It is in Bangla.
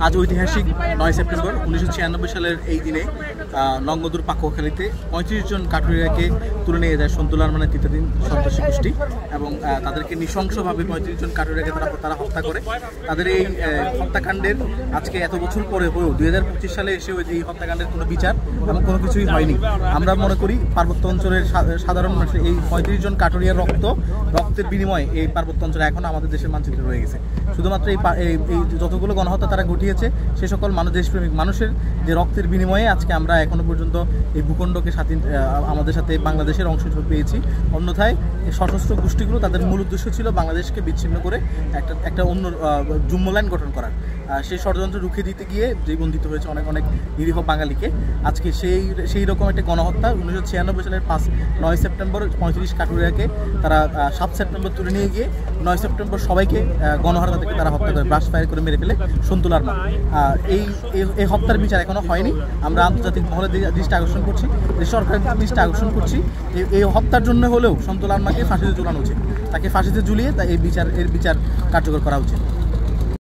আজ ঐতিহাসিক 9 সেপ্টেম্বর 1996 সালের এই দিনে নংগদুর পাকুয়াখালীতে 35 জন কাঠুরিয়াকে তুলে নিয়ে যায় সন্তুল আরমানের তৃতীয়দিন সন্ত্রাসী গোষ্ঠী এবং তাদেরকে নৃশংসভাবে 35 জন কাঠুরিয়াকে তারা হত্যা করে। তাদের এই হত্যাকাণ্ডের আজকে এত বছর পরে হয়েও 2025 সালে এসেও এই হত্যাকাণ্ডের কোনো বিচার এবং কোনো কিছুই হয়নি। আমরা মনে করি পার্বত্য অঞ্চলের সাধারণ মানুষের এই 35 জন কাঠুরিয়ার রক্তের বিনিময়ে এই পার্বত্য অঞ্চলে এখন আমাদের দেশের মানচিত্রে রয়ে গেছে। শুধুমাত্র এই যতগুলো গণহত্যা তারা ঘটিয়েছে সে সকল দেশপ্রেমিক মানুষের যে রক্তের বিনিময়ে আজকে আমরা এখনো পর্যন্ত এই ভূখণ্ডকে আমাদের সাথে বাংলাদেশের অংশ পেয়েছি। অন্যথায় সশস্ত্র গোষ্ঠীগুলো তাদের মূল উদ্দেশ্য ছিল বাংলাদেশকে বিচ্ছিন্ন করে একটা অন্য জুম্মলাইন গঠন করার। সেই ষড়যন্ত্র রুখে দিতে গিয়ে জীবন দিতে হয়েছে অনেক নিরীহ বাঙালিকে। আজকে সেই রকম একটা গণহত্যা 1996 সালের 9 সেপ্টেম্বর 35 কাঠুরিয়াকে তারা 7 সেপ্টেম্বর তুলে নিয়ে গিয়ে 9 সেপ্টেম্বর সবাইকে গণহারে তাদেরকে তারা হত্যা করে ব্রাশ ফায়ার করে মেরে ফেলে সন্তুল আরমান। এই হত্যার বিচার এখনো হয়নি। আমরা আন্তর্জাতিক মহলে দৃষ্টি আকর্ষণ করছি, সরকারের দৃষ্টি আকর্ষণ করছি এই হত্যার জন্য হলেও সন্তুল আরমানকে ফাঁসিতে ঝুলানো উচিত। তাকে ফাঁসিতে ঝুলিয়ে এর বিচার কার্যকর করা উচিত।